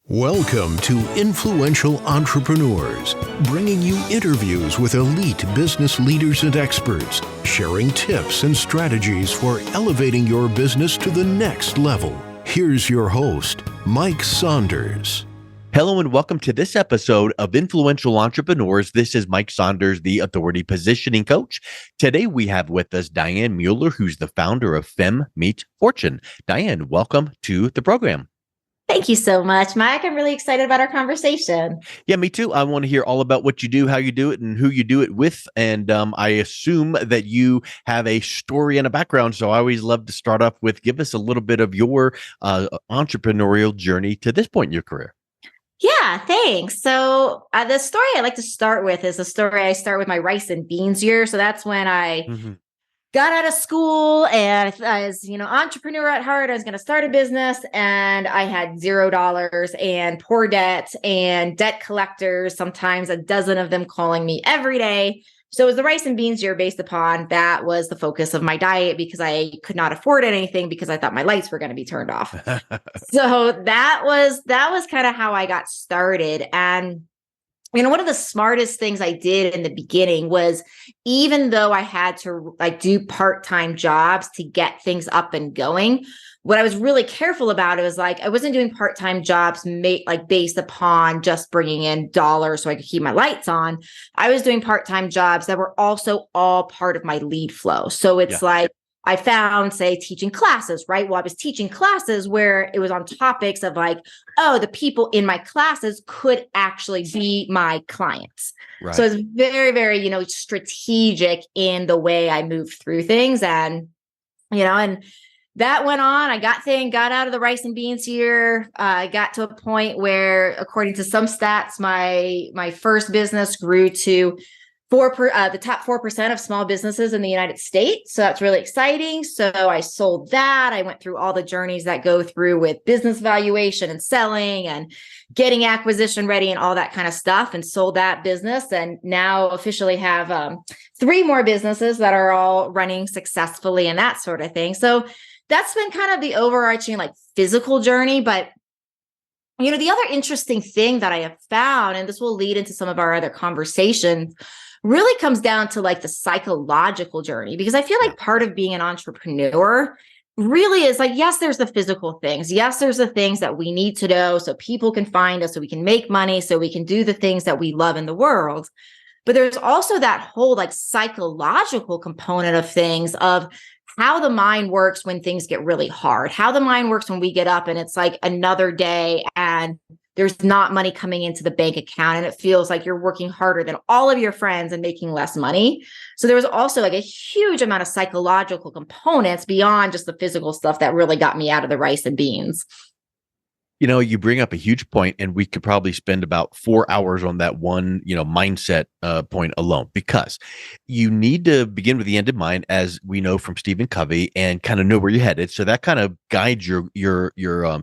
Welcome to Influential Entrepreneurs, bringing you interviews with elite business leaders and experts, sharing tips and strategies for elevating your business to the next level. Here's your host, Mike Saunders. Hello and welcome to this episode of Influential Entrepreneurs. This is Mike Saunders, the Authority Positioning Coach. Today we have with us Diane Mueller, who's the founder of Femme Meets Fortune. Diane, welcome to the program. Thank you so much, Mike. I'm really excited about our conversation. Yeah, me too. I want to hear all about what you do, how you do it, and who you do it with. And I assume that you have a story and a background. So I always love to start off with, give us a little bit of your entrepreneurial journey to this point in your career. Yeah, thanks. So the story I like to start with is the story I start with my rice and beans year. So that's when I got out of school and I was, entrepreneur at heart. I was going to start a business and I had $0 and poor debt and debt collectors, sometimes a dozen of them calling me every day. So it was the rice and beans year based upon that was the focus of my diet because I could not afford anything because I thought my lights were going to be turned off. So that was kind of how I got started. And one of the smartest things I did in the beginning was, even though I had to do part-time jobs to get things up and going, what I was really careful about, it was I wasn't doing part-time jobs based upon just bringing in dollars so I could keep my lights on. I was doing part-time jobs that were also all part of my lead flow. So it's I found, say, teaching classes, right? Well, I was teaching classes where it was on topics of the people in my classes could actually be my clients. Right. So it's very, very, strategic in the way I moved through things. And that went on. I got out of the rice and beans here. I got to a point where, according to some stats, my first business grew to the top 4% of small businesses in the United States. So that's really exciting. So I sold that. I went through all the journeys that go through with business valuation and selling and getting acquisition ready and all that kind of stuff, and sold that business. And now officially have 3 more businesses that are all running successfully and that sort of thing. So that's been kind of the overarching physical journey. But the other interesting thing that I have found, and this will lead into some of our other conversations, really comes down to the psychological journey, because I feel like part of being an entrepreneur really is yes, there's the physical things. Yes, there's the things that we need to know so people can find us, so we can make money, so we can do the things that we love in the world. But there's also that whole psychological component of things, of how the mind works when things get really hard, how the mind works when we get up and it's another day and there's not money coming into the bank account and it feels like you're working harder than all of your friends and making less money. So there was also a huge amount of psychological components beyond just the physical stuff that really got me out of the rice and beans. You bring up a huge point, and we could probably spend about 4 hours on that one, mindset point alone, because you need to begin with the end in mind, as we know from Stephen Covey, and kind of know where you're headed. So that kind of guides your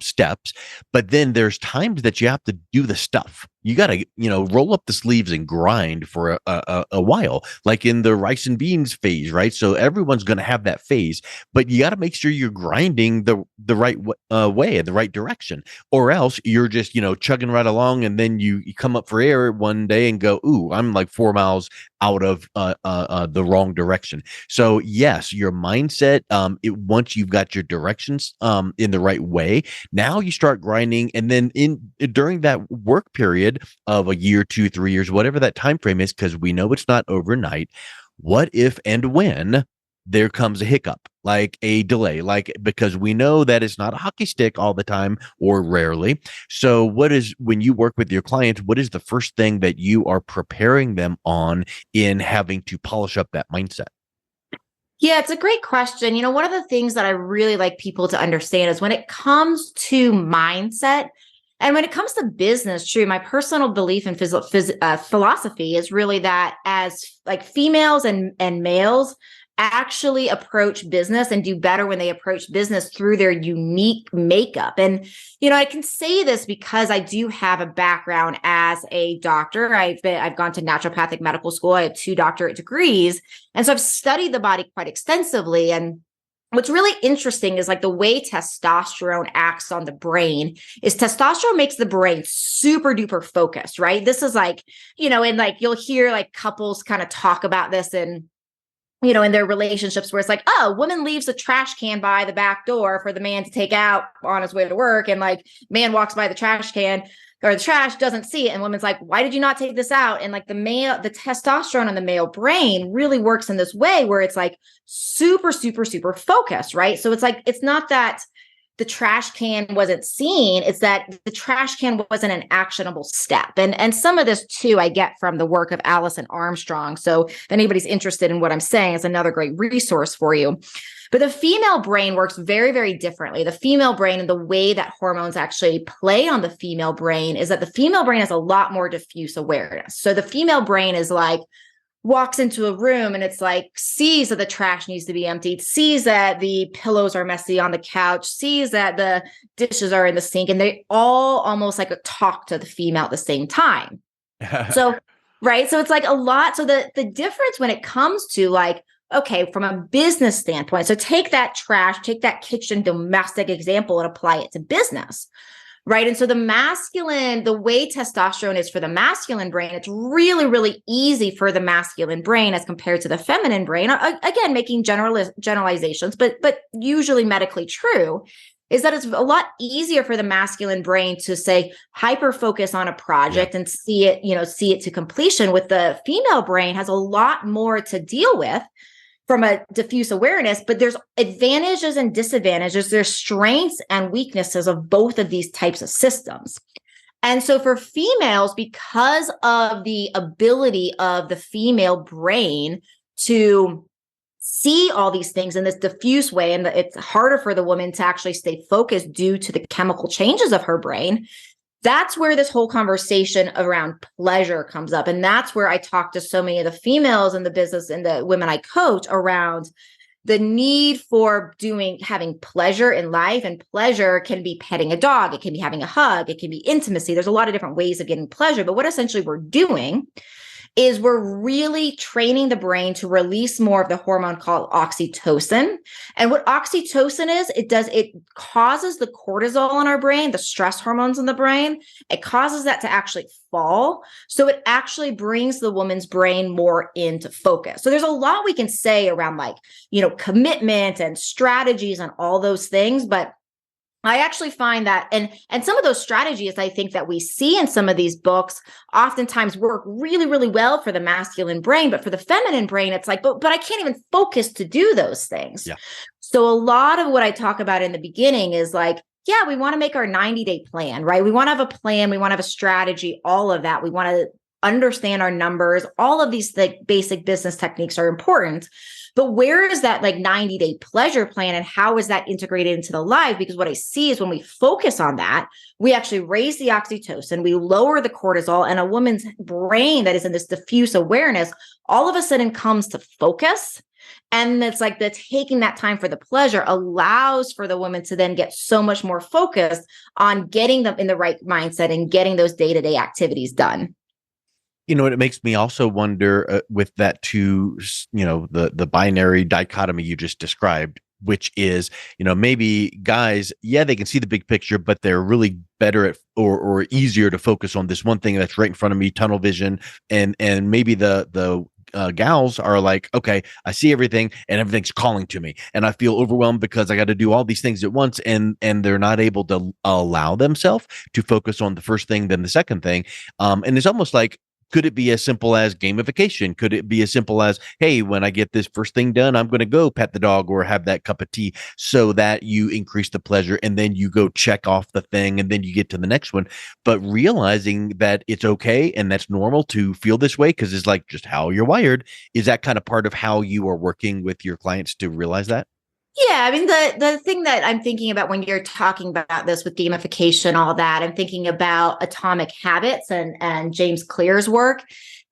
steps. But then there's times that you have to do the stuff. You got to, roll up the sleeves and grind for a while, like in the rice and beans phase, right? So everyone's going to have that phase, but you got to make sure you're grinding the right way, in the right direction, or else you're just, chugging right along. And then you come up for air one day and go, ooh, I'm 4 miles out of the wrong direction. So yes, your mindset, once you've got your directions in the right way, now you start grinding. And then during that work period of a year, 2, 3 years, whatever that time frame is, because we know it's not overnight, what if and when there comes a hiccup, like a delay, because we know that it's not a hockey stick all the time, or rarely. So when you work with your clients, what is the first thing that you are preparing them on in having to polish up that mindset? Yeah, it's a great question. One of the things that I really like people to understand is when it comes to mindset, and when it comes to business, true, my personal belief in philosophy is really that as females and males actually approach business and do better when they approach business through their unique makeup. And, I can say this because I do have a background as a doctor. I've gone to naturopathic medical school. I have 2 doctorate degrees. And so I've studied the body quite extensively. And what's really interesting is like the way testosterone acts on the brain is testosterone makes the brain super duper focused, right? This is like, and like you'll hear like couples kind of talk about this in their relationships where it's like, oh, woman leaves a trash can by the back door for the man to take out on his way to work. And like man walks by the trash can or the trash, doesn't see it. And woman's like, why did you not take this out? And like the testosterone in the male brain really works in this way where it's like super, super, super focused, right? So it's like, it's not that the trash can wasn't seen, it's that the trash can wasn't an actionable step. And some of this too, I get from the work of Allison Armstrong. So if anybody's interested in what I'm saying, it's another great resource for you. But the female brain works very, very differently. The female brain and the way that hormones actually play on the female brain is that the female brain has a lot more diffuse awareness. So the female brain is like, walks into a room and it's like sees that the trash needs to be emptied, sees that the pillows are messy on the couch, sees that the dishes are in the sink, and they all almost like talk to the female at the same time. So, right. So it's like a lot. So the difference when it comes to like, okay, from a business standpoint, so take that trash, take that kitchen domestic example and apply it to business. Right. And so the way testosterone is for the masculine brain, it's really, really easy for the masculine brain as compared to the feminine brain. Again, making generalizations, but usually medically true, is that it's a lot easier for the masculine brain to say hyper focus on a project and see it to completion. With the female brain has a lot more to deal with from a diffuse awareness, but there's advantages and disadvantages. There's strengths and weaknesses of both of these types of systems. And so for females, because of the ability of the female brain to see all these things in this diffuse way, and it's harder for the woman to actually stay focused due to the chemical changes of her brain, that's where this whole conversation around pleasure comes up. And that's where I talk to so many of the females in the business and the women I coach around the need for having pleasure in life. And pleasure can be petting a dog. It can be having a hug. It can be intimacy. There's a lot of different ways of getting pleasure. But what essentially we're doing is we're really training the brain to release more of the hormone called oxytocin. And what oxytocin is, it causes the cortisol in our brain, the stress hormones in the brain. It causes that to actually fall. So it actually brings the woman's brain more into focus. So there's a lot we can say around like, commitment and strategies and all those things, but I actually find that, and some of those strategies I think that we see in some of these books oftentimes work really, really well for the masculine brain, but for the feminine brain, it's like, but I can't even focus to do those things. Yeah. So a lot of what I talk about in the beginning is like, yeah, we want to make our 90-day plan, right? We want to have a plan. We want to have a strategy, all of that. We want to understand our numbers. All of these basic business techniques are important. But where is that like 90-day pleasure plan and how is that integrated into the life? Because what I see is when we focus on that, we actually raise the oxytocin, we lower the cortisol, and a woman's brain that is in this diffuse awareness all of a sudden comes to focus. And it's like taking that time for the pleasure allows for the woman to then get so much more focused on getting them in the right mindset and getting those day-to-day activities done. It makes me also wonder with that too, the binary dichotomy you just described, which is, maybe guys, they can see the big picture, but they're really better at or easier to focus on this one thing that's right in front of me, tunnel vision. And maybe the gals are like, okay, I see everything and everything's calling to me and I feel overwhelmed because I got to do all these things at once. And they're not able to allow themselves to focus on the first thing, then the second thing. And it's almost like, could it be as simple as gamification? Could it be as simple as, hey, when I get this first thing done, I'm going to go pet the dog or have that cup of tea so that you increase the pleasure and then you go check off the thing and then you get to the next one. But realizing that it's okay and that's normal to feel this way because it's like just how you're wired. Is that kind of part of how you are working with your clients to realize that? Yeah, I mean, the thing that I'm thinking about when you're talking about this with gamification, all that, I'm thinking about Atomic Habits and James Clear's work.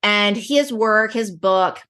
And his book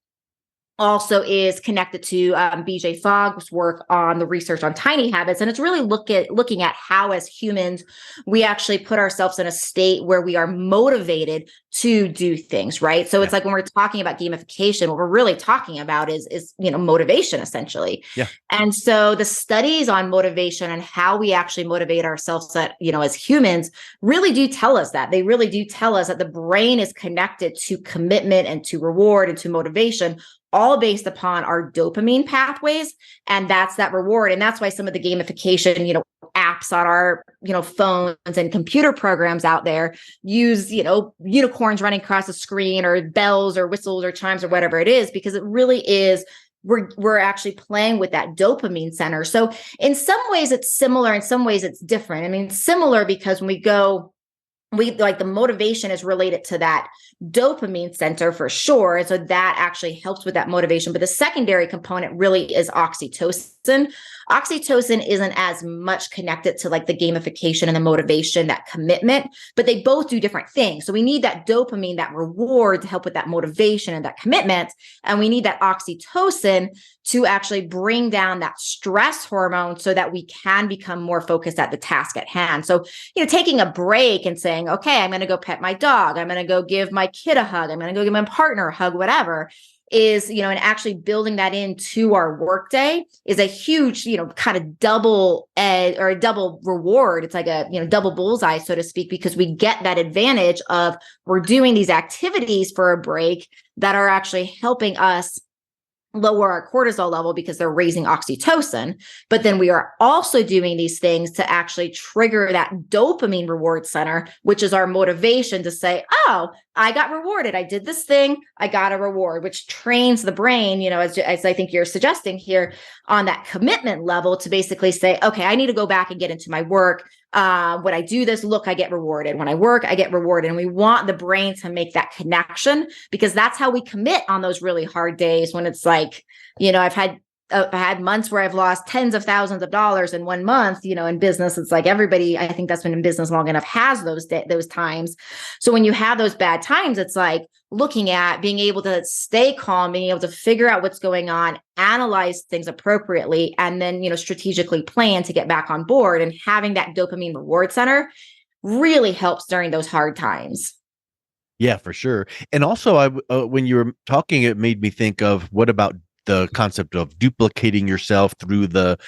also is connected to BJ Fogg's work on the research on tiny habits. And it's really looking at how, as humans, we actually put ourselves in a state where we are motivated to do things, right? So it's like when we're talking about gamification, what we're really talking about is motivation, essentially. Yeah. And so the studies on motivation and how we actually motivate ourselves as humans really do tell us that. They really do tell us that the brain is connected to commitment and to reward and to motivation, all based upon our dopamine pathways. And that's that reward. And that's why some of the gamification, apps on our, phones and computer programs out there use, unicorns running across the screen or bells or whistles or chimes or whatever it is, because it really is, we're actually playing with that dopamine center. So in some ways it's similar, in some ways it's different. I mean, similar because when we like the motivation is related to that dopamine center for sure. And so that actually helps with that motivation. But the secondary component really is oxytocin. Oxytocin isn't as much connected to like the gamification and the motivation, that commitment, but they both do different things. So we need that dopamine, that reward to help with that motivation and that commitment. And we need that oxytocin to actually bring down that stress hormone so that we can become more focused at the task at hand. So, taking a break and saying, okay, I'm going to go pet my dog. I'm going to go give my kid a hug. I'm going to go give my partner a hug, whatever is, and actually building that into our workday is a huge, kind of double edge or a double reward. It's like a, double bullseye, so to speak, because we get that advantage of we're doing these activities for a break that are actually helping us lower our cortisol level because they're raising oxytocin. But then we are also doing these things to actually trigger that dopamine reward center, which is our motivation to say, oh, I got rewarded. I did this thing. I got a reward, which trains the brain, as I think you're suggesting here on that commitment level to basically say, okay, I need to go back and get into my work. When I do this, look, I get rewarded. When I work, I get rewarded. And we want the brain to make that connection because that's how we commit on those really hard days when it's like, I've had months where I've lost tens of thousands of dollars in 1 month, in business. It's like everybody, I think that's been in business long enough, has those times. So when you have those bad times, it's like looking at being able to stay calm, being able to figure out what's going on, analyze things appropriately, and then, strategically plan to get back on board. And having that dopamine reward center really helps during those hard times. Yeah, for sure. And also, when you were talking, it made me think of what about the concept of duplicating yourself through the,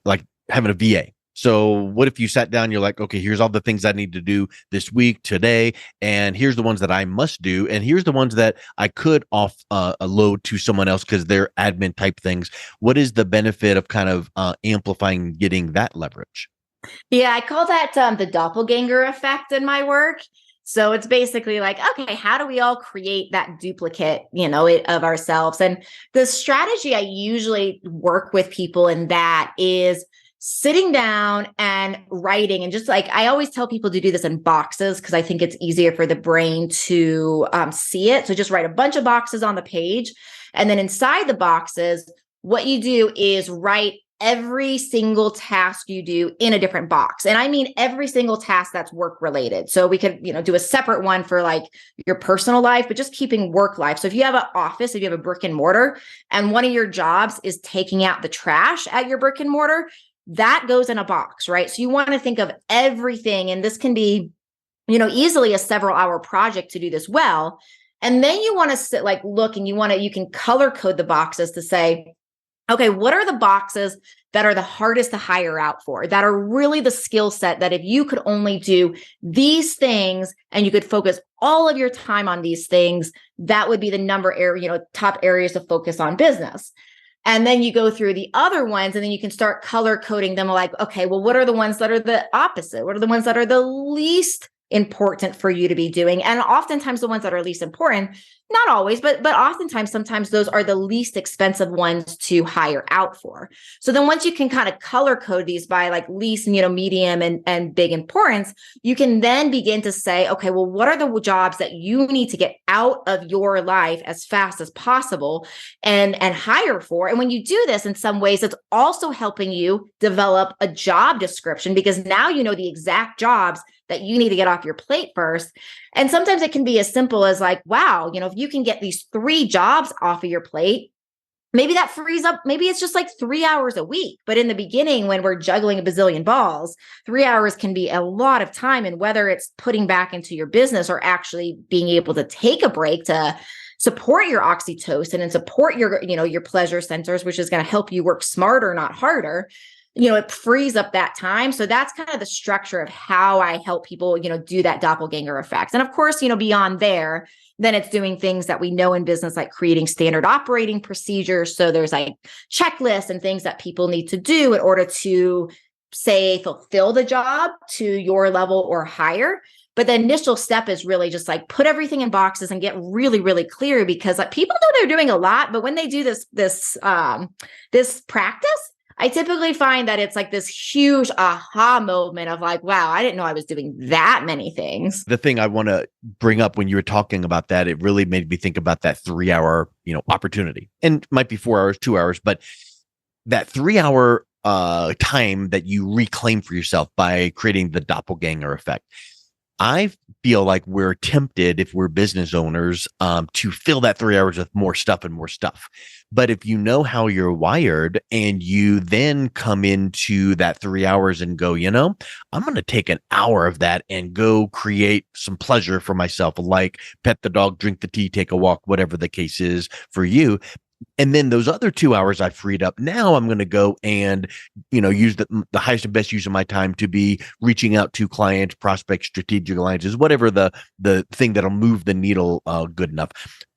like having a VA. So what if you sat down, you're like, okay, here's all the things I need to do this week, today, and here's the ones that I must do, and here's the ones that I could load to someone else because they're admin type things. What is the benefit of kind of amplifying, getting that leverage? Yeah, I call that the doppelganger effect in my work. So it's basically like, okay, how do we all create that duplicate, of ourselves? And the strategy I usually work with people in that is sitting down and writing. And just like, I always tell people to do this in boxes because I think it's easier for the brain to see it. So just write a bunch of boxes on the page. And then inside the boxes, what you do is write every single task you do in a different box. And I mean, every single task that's work related. So we could, do a separate one for like your personal life, but just keeping work life. So if you have an office, if you have a brick and mortar, and one of your jobs is taking out the trash at your brick and mortar, that goes in a box, right? So you want to think of everything. And this can be, easily a several hour project to do this well. And then you want to look and you can color code the boxes to say, okay, what are the boxes that are the hardest to hire out for, that are really the skill set that if you could only do these things and you could focus all of your time on these things, that would be the top areas to focus on business. And then you go through the other ones and then you can start color coding them like, okay, well, what are the ones that are the opposite? What are the ones that are the least important for you to be doing? And oftentimes the ones that are least important, not always, but oftentimes, sometimes those are the least expensive ones to hire out for. So then once you can kind of color code these by like least, medium and big importance, you can then begin to say, okay, well, what are the jobs that you need to get out of your life as fast as possible and hire for? And when you do this, in some ways, it's also helping you develop a job description because now you know the exact jobs that you need to get off your plate first. And sometimes it can be as simple as like, wow, if you can get these 3 jobs off of your plate, maybe that frees up, maybe it's just like 3 hours a week. But in the beginning, when we're juggling a bazillion balls, 3 hours can be a lot of time. And whether it's putting back into your business or actually being able to take a break to support your oxytocin and support your pleasure centers, which is going to help you work smarter, not harder, it frees up that time. So that's kind of the structure of how I help people, do that doppelganger effect. And of course, beyond there, then it's doing things that we know in business, like creating standard operating procedures. So there's like checklists and things that people need to do in order to, say, fulfill the job to your level or higher. But the initial step is really just like put everything in boxes and get really, really clear, because like people know they're doing a lot, but when they do this practice, I typically find that it's like this huge aha moment of like, wow, I didn't know I was doing that many things. The thing I want to bring up when you were talking about that, it really made me think about that 3 hour, opportunity, and it might be 4 hours, 2 hours, but that 3 hour time that you reclaim for yourself by creating the doppelganger effect. I feel like we're tempted, if we're business owners, to fill that 3 hours with more stuff and more stuff. But if you know how you're wired and you then come into that 3 hours and go, I'm going to take an hour of that and go create some pleasure for myself, like pet the dog, drink the tea, take a walk, whatever the case is for you. And then those other 2 hours I freed up, now I'm going to go and, use the highest and best use of my time to be reaching out to clients, prospects, strategic alliances, whatever the thing that'll move the needle good enough.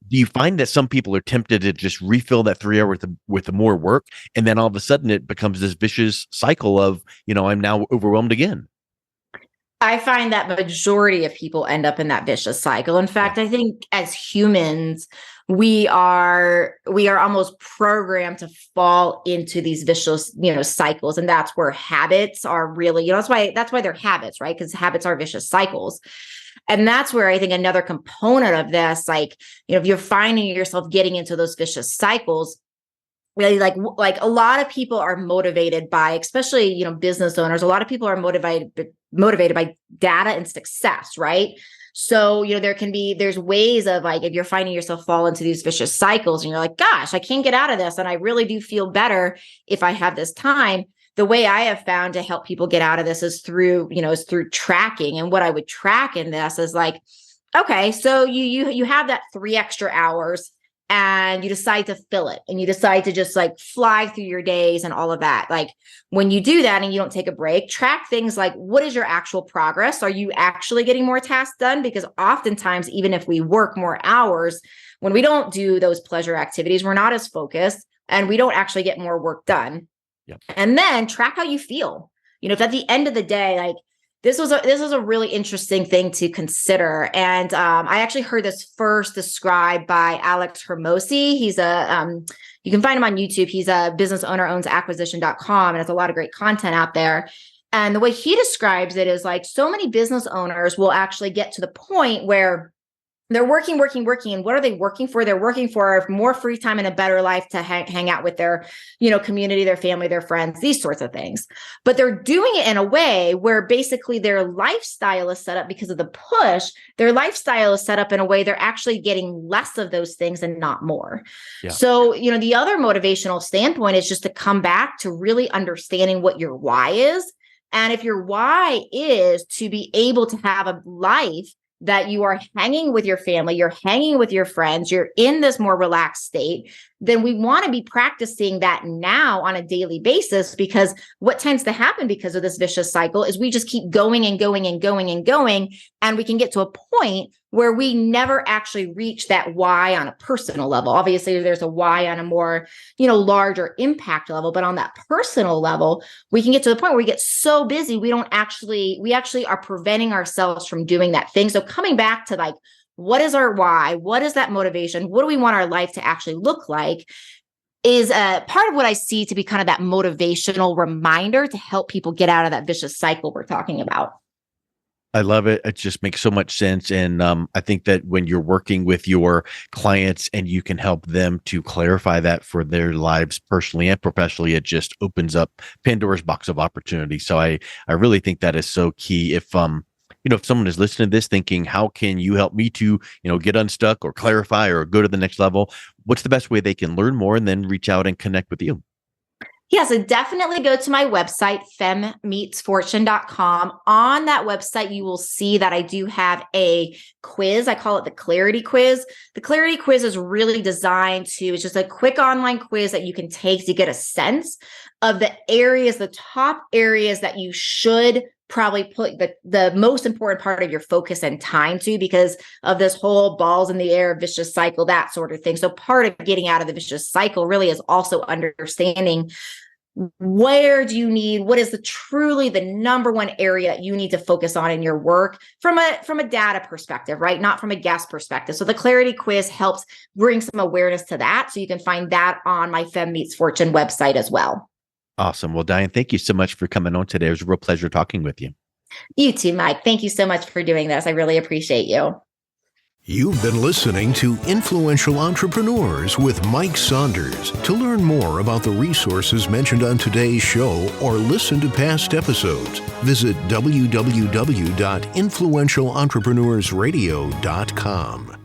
Do you find that some people are tempted to just refill that 3 hours with the more work, and then all of a sudden it becomes this vicious cycle of, I'm now overwhelmed again? I find that majority of people end up in that vicious cycle. In fact, I think as humans, we are almost programmed to fall into these vicious, cycles. And that's where habits are really, that's why they're habits, right? Because habits are vicious cycles. And that's where I think another component of this, like, if you're finding yourself getting into those vicious cycles, really like a lot of people are motivated by, especially, business owners, a lot of people are motivated by data and success, right? So, there's ways of like, if you're finding yourself fall into these vicious cycles and you're like, gosh, I can't get out of this, and I really do feel better if I have this time. The way I have found to help people get out of this is through tracking. And what I would track in this is like, okay, so you have that 3 extra hours and you decide to fill it, and you decide to just like fly through your days and all of that. Like when you do that and you don't take a break, track things like, what is your actual progress? Are you actually getting more tasks done? Because oftentimes, even if we work more hours, when we don't do those pleasure activities, we're not as focused and we don't actually get more work done. Yep. And then track how you feel. If at the end of the day, like, this was a really interesting thing to consider. And I actually heard this first described by Alex Hermosi. He's you can find him on YouTube. He's a business owner, owns acquisition.com, and has a lot of great content out there. And the way he describes it is like, so many business owners will actually get to the point where they're working. And what are they working for? They're working for more free time and a better life to hang out with their, community, their family, their friends, these sorts of things. But they're doing it in a way where basically their lifestyle is set up because of the push. Their lifestyle is set up in a way they're actually getting less of those things and not more. Yeah. So, the other motivational standpoint is just to come back to really understanding what your why is. And if your why is to be able to have a life that you are hanging with your family, you're hanging with your friends, you're in this more relaxed state, then we want to be practicing that now on a daily basis, because what tends to happen because of this vicious cycle is we just keep going and going and going and going. And we can get to a point where we never actually reach that why on a personal level. Obviously, there's a why on a more, larger impact level, but on that personal level, we can get to the point where we get so busy, we actually are preventing ourselves from doing that thing. So coming back to like, what is our why? What is that motivation? What do we want our life to actually look like? Is a part of what I see to be kind of that motivational reminder to help people get out of that vicious cycle we're talking about. I love it. It just makes so much sense. And I think that when you're working with your clients and you can help them to clarify that for their lives personally and professionally, it just opens up Pandora's box of opportunity. So I really think that is so key. If if someone is listening to this thinking, how can you help me to, get unstuck or clarify or go to the next level? What's the best way they can learn more and then reach out and connect with you? Yeah, so definitely go to my website, femmeetsfortune.com. On that website, you will see that I do have a quiz. I call it the Clarity Quiz. The Clarity Quiz is really designed it's just a quick online quiz that you can take to get a sense of the top areas that you should probably put the most important part of your focus and time to, because of this whole balls in the air, vicious cycle, that sort of thing. So part of getting out of the vicious cycle really is also understanding what is truly the number one area you need to focus on in your work from a data perspective, right? Not from a guest perspective. So the Clarity Quiz helps bring some awareness to that. So you can find that on my Femme Meets Fortune website as well. Awesome. Well, Diane, thank you so much for coming on today. It was a real pleasure talking with you. You too, Mike. Thank you so much for doing this. I really appreciate you. You've been listening to Influential Entrepreneurs with Mike Saunders. To learn more about the resources mentioned on today's show or listen to past episodes, visit www.influentialentrepreneurssradio.com.